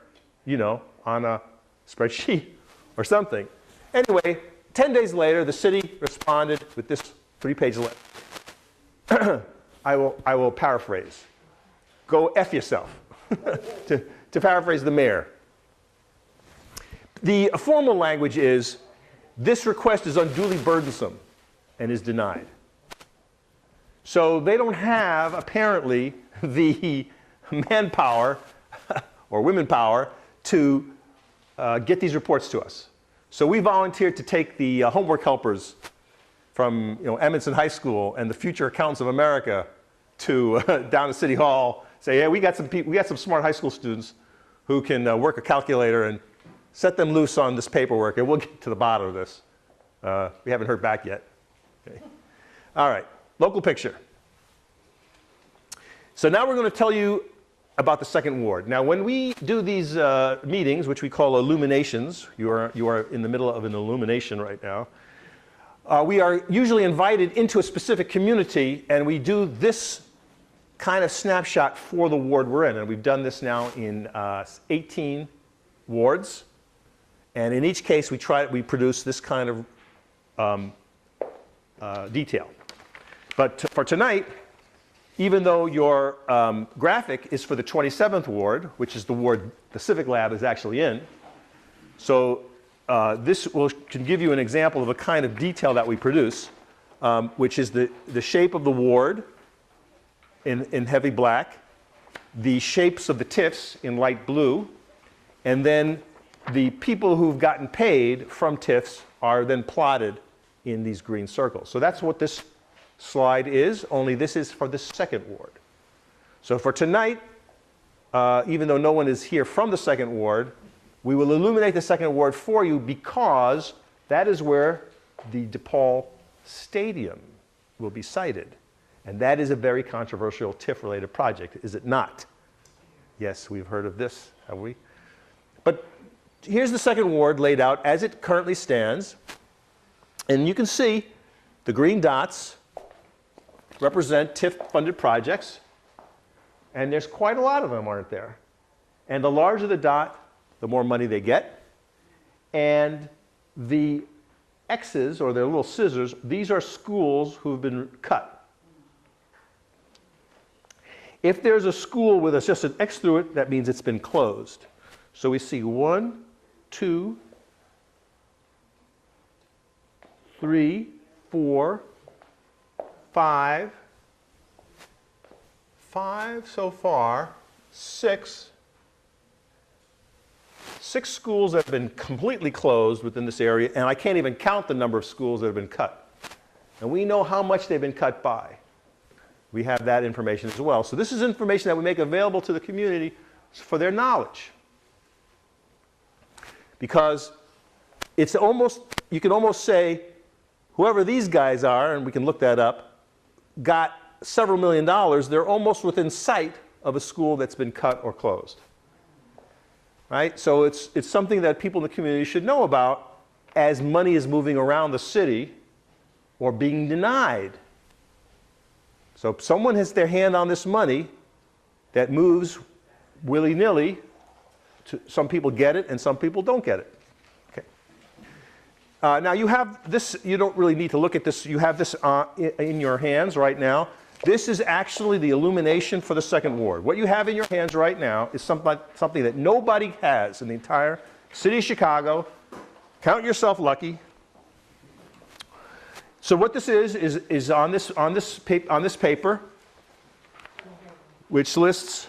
on a spreadsheet or something. Anyway, 10 days later, the city responded with this 3-page letter. I will paraphrase. Go F yourself, to paraphrase the mayor. The formal language is, this request is unduly burdensome and is denied. So they don't have, apparently, the manpower or women power to get these reports to us. So we volunteered to take the homework helpers from Edmondson High School and the Future Accountants of America to down to City Hall, say, yeah, we got some smart high school students who can work a calculator and set them loose on this paperwork, and we'll get to the bottom of this. We haven't heard back yet. Okay. All right, local picture. So now we're going to tell you about the 2nd Ward. Now, when we do these meetings, which we call illuminations, you are in the middle of an illumination right now. We are usually invited into a specific community, and we do this kind of snapshot for the ward we're in. And we've done this now in 18 wards. And in each case, we produce this kind of detail. But for tonight, even though your graphic is for the 27th ward, which is the ward the CivicLab is actually in, so this can give you an example of a kind of detail that we produce, which is the shape of the ward in heavy black, the shapes of the TIFs in light blue, and then the people who've gotten paid from TIFs are then plotted in these green circles. So that's what this slide is, only this is for the 2nd ward. So for tonight, even though no one is here from the 2nd ward, we will illuminate the 2nd ward for you because that is where the DePaul Stadium will be sited. And that is a very controversial TIF-related project, is it not? Yes, we've heard of this, have we? But here's the 2nd ward laid out as it currently stands. And you can see the green dots represent TIF-funded projects. And there's quite a lot of them, aren't there? And the larger the dot, the more money they get. And the X's, or their little scissors, these are schools who've been cut. If there's a school with just an X through it, that means it's been closed. So we see 1, 2, 3, 4, 5 so far, 6 schools that have been completely closed within this area, and I can't even count the number of schools that have been cut. and we know how much they've been cut by. We have that information as well. So this is information that we make available to the community for their knowledge. Because it's almost, you can almost say, whoever these guys are, and we can look that up, got several $1 million, they're almost within sight of a school that's been cut or closed. Right? So it's something that people in the community should know about as money is moving around the city or being denied. So if someone has their hand on this money that moves willy-nilly, some people get it and some people don't get it. Okay. Now you have this, you don't really need to look at this, you have this in your hands right now. This is actually the illumination for the second ward. What you have in your hands right now is something that nobody has in the entire city of Chicago. Count yourself lucky. So what this is on this paper, which lists,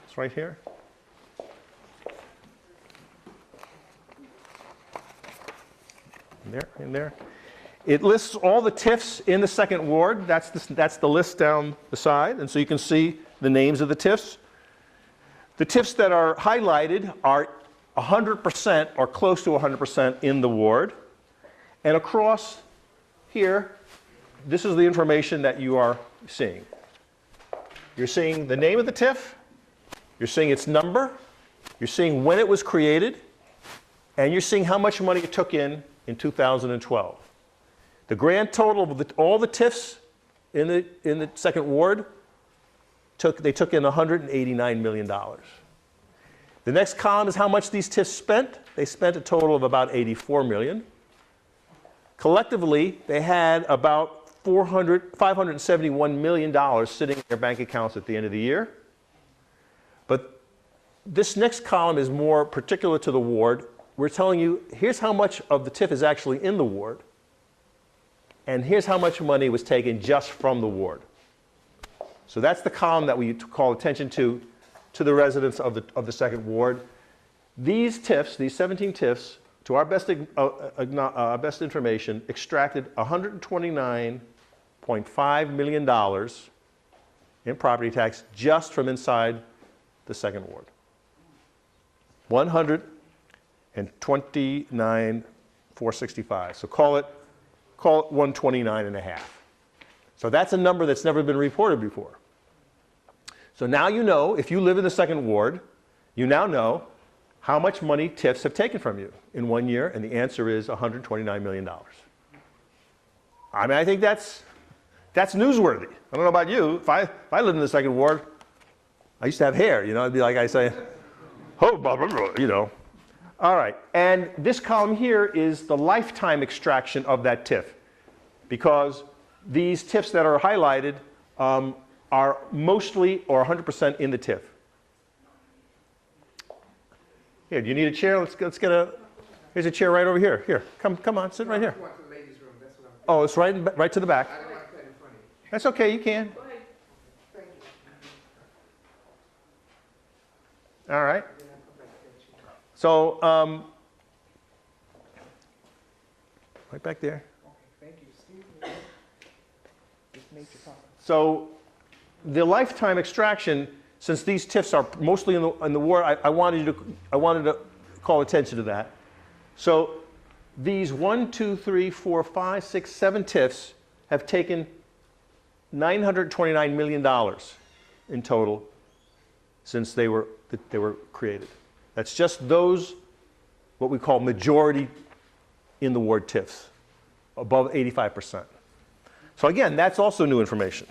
it's right here. In there. It lists all the TIFs in the second ward. That's the list down the side, and so you can see the names of the TIFs. The TIFs that are highlighted are 100% or close to 100% in the ward. And across here, this is the information that you are seeing. You're seeing the name of the TIF, you're seeing its number, you're seeing when it was created, and you're seeing how much money it took in 2012. The grand total of all the TIFs in the second ward, they took in $189 million. The next column is how much these TIFs spent. They spent a total of about $84 million. Collectively, they had about $571 million sitting in their bank accounts at the end of the year. But this next column is more particular to the ward. We're telling you, here's how much of the TIF is actually in the ward, and here's how much money was taken just from the ward. So that's the column that we call attention to the residents of the second ward. These TIFs, these 17 TIFs, to our best information, extracted $129.5 million in property tax just from inside the second ward. 129,465. So call it 129 and a half. So that's a number that's never been reported before. So now you know, if you live in the second ward, you now know how much money TIFs have taken from you in 1 year, and the answer is $129 million. I mean, I think that's newsworthy. I don't know about you. If I lived in the second ward, I used to have hair, you know, it'd be like I say, oh, blah, blah, blah, you know. All right, and this column here is the lifetime extraction of that TIF, because these TIFs that are highlighted are mostly or 100% in the TIF. Here, do you need a chair? Let's get here's a chair right over here. Here, come on, sit right here. Oh, it's right to the back. That's okay, you can. All right. So, right back there. So, the lifetime extraction, since these TIFs are mostly in the ward, I wanted to call attention to that. So, these 1, 2, 3, 4, 5, 6, 7 TIFs have taken $929 million in total since they were created. That's just those, what we call majority in the ward TIFs, above 85%. So again, that's also new information.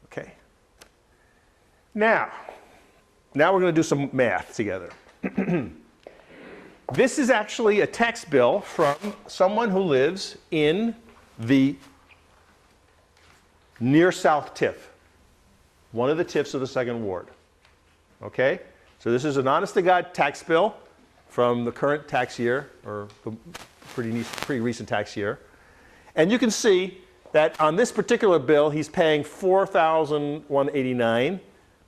Okay. Now we're going to do some math together. This is actually a tax bill from someone who lives in the near south TIF, one of the TIFs of the second ward. Okay? So this is an honest-to-God tax bill from the current tax year, or the pretty recent tax year. And you can see that on this particular bill, he's paying $4,189.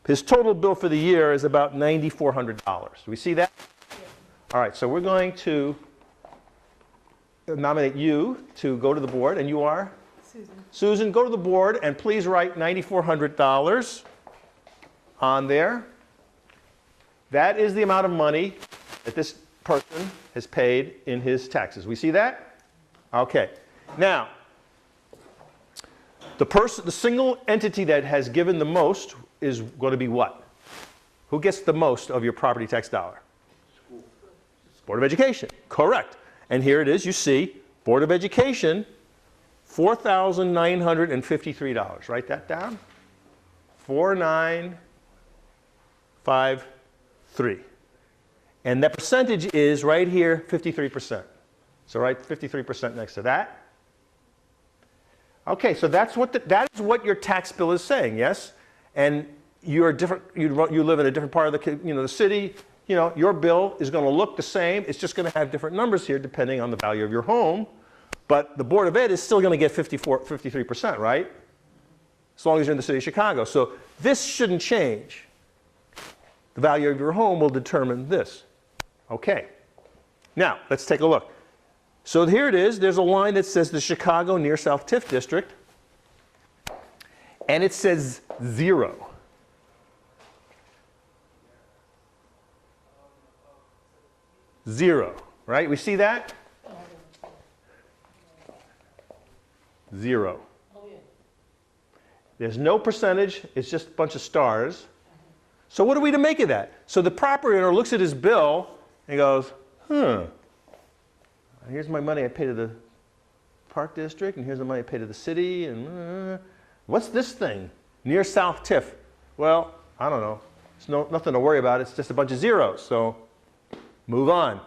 His total bill for the year is about $9,400. Do we see that? Yeah. All right, so we're going to nominate you to go to the board, and you are? Susan. Susan, go to the board and please write $9,400 on there. That is the amount of money that this person has paid in his taxes. We see that? Okay. Now, the single entity that has given the most is going to be what? Who gets the most of your property tax dollar? School. Board of Education. Correct. And here it is. You see, Board of Education, $4,953. Write that down. 4,953. And that percentage is right here, 53%. So write 53% next to that. Okay, so that is what your tax bill is saying, yes? And you're different. You live in a different part of the city. Your bill is going to look the same. It's just going to have different numbers here depending on the value of your home. But the Board of Ed is still going to get 53%, right? As long as you're in the city of Chicago. So this shouldn't change. The value of your home will determine this. Okay. Now, let's take a look. So here it is. There's a line that says the Chicago Near South TIF District. And it says 0. Zero, right? We see that? 0. There's no percentage. It's just a bunch of stars. So what are we to make of that? So the property owner looks at his bill and goes, here's my money I pay to the Park District, and here's the money I pay to the city, and what's this thing? Near South TIF. Well, I don't know. It's nothing to worry about. It's just a bunch of zeros. So move on.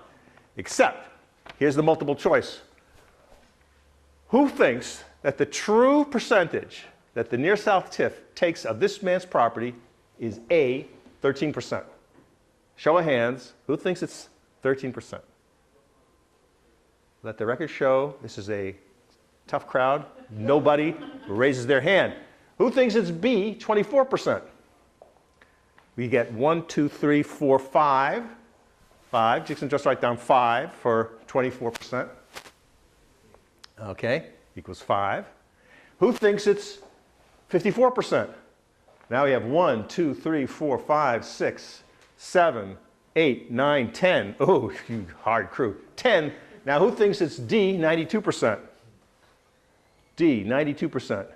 Except, here's the multiple choice. Who thinks that the true percentage that the Near South TIF takes of this man's property is A, 13%? Show of hands. Who thinks it's 13%? Let the record show this is a tough crowd. Nobody raises their hand. Who thinks it's B, 24%? We get 1, 2, 3, 4, 5. 5. Jackson, just write down 5 for 24%. Okay, equals 5. Who thinks it's 54%? Now we have 1, 2, 3, 4, 5, 6, 7, 8, 9, 10. Oh, you hard crew. 10. Now who thinks it's D, 92%? D, 92%.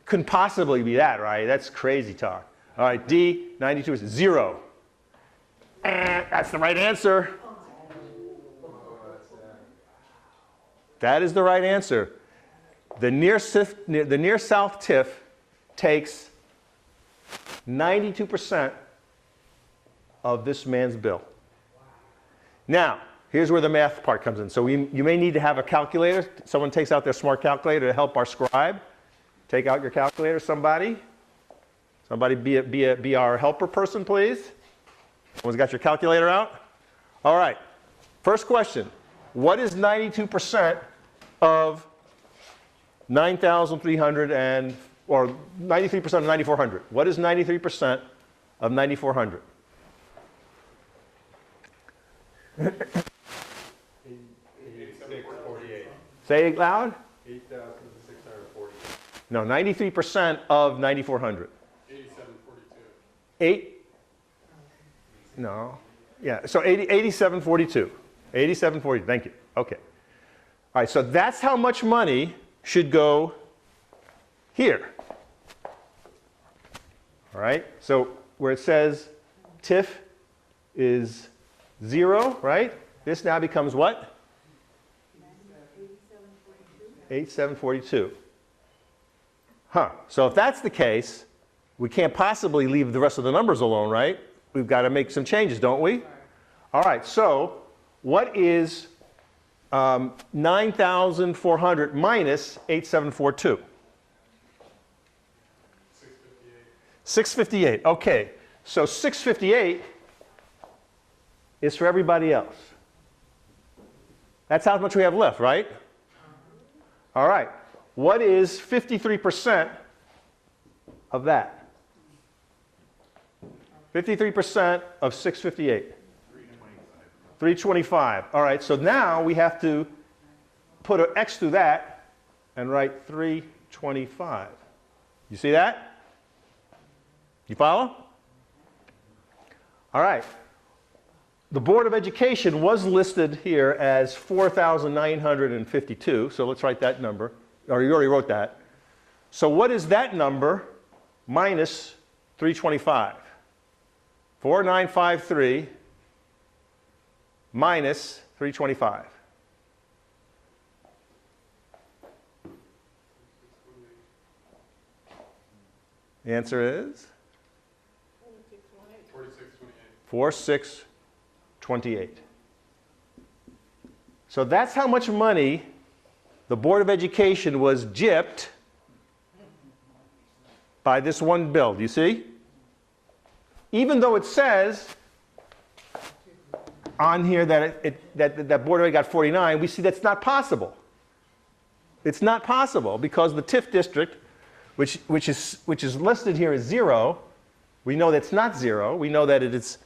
Couldn't possibly be that, right? That's crazy talk. All right, D, 92%. 0. That's the right answer. That is the right answer. The near South TIF takes 92% of this man's bill. Now, here's where the math part comes in. So you may need to have a calculator. Someone takes out their smart calculator to help our scribe. Take out your calculator, somebody. Somebody be our helper person, please. Someone's got your calculator out? All right. First question. What is 92% of 9,300 or 93% of 9,400? What is 93% of 9,400? 8,648. Say it loud. 8,640. No, 93% of 9,400. 8,742. No. Yeah, so 8742. 8742, thank you. Okay. All right, so that's how much money should go here. All right, so where it says TIF is 0, right? This now becomes what? 8742. Huh. So if that's the case, we can't possibly leave the rest of the numbers alone, right? We've got to make some changes, don't we? All right, so what is 9,400 minus 8,742? 658. Okay, so 658 is for everybody else. That's how much we have left, right? All right. What is 53% of that? 53% of 658. 325. All right, so now we have to put an X through that and write 325. You see that? You follow? All right. The Board of Education was listed here as 4,952, so let's write that number. Or you already wrote that. So what is that number minus 325? 4953 minus 325. The answer is 4628. So that's how much money the Board of Education was gypped by this one bill. Do you see? Even though it says on here that that Board of Ed got 49, we see that's not possible. It's not possible because the TIF district, which is listed here as 0, we know that's not 0. We know that it's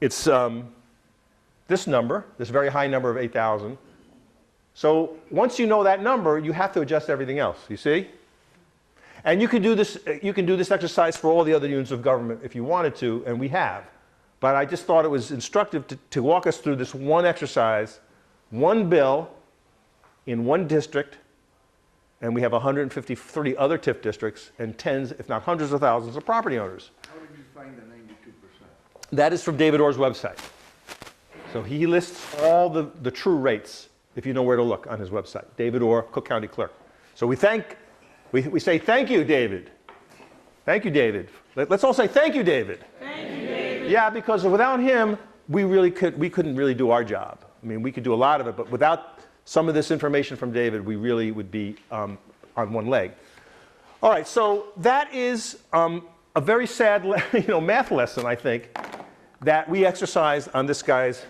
this number, this very high number of 8,000. So once you know that number, you have to adjust everything else. You see? And you can do this exercise for all the other units of government if you wanted to, and we have. But I just thought it was instructive to walk us through this one exercise, one bill in one district, and we have 153 other TIF districts and tens, if not hundreds of thousands of property owners. How did you find the 92%? That is from David Orr's website. So he lists all the true rates, if you know where to look on his website. David Orr, Cook County Clerk. So we say thank you, David. Thank you, David. Let's all say thank you, David. Thank you, David. Yeah, because without him, we couldn't really do our job. I mean, we could do a lot of it, but without some of this information from David, we really would be on one leg. All right, so that is a very sad, math lesson, I think, that we exercised on this guy's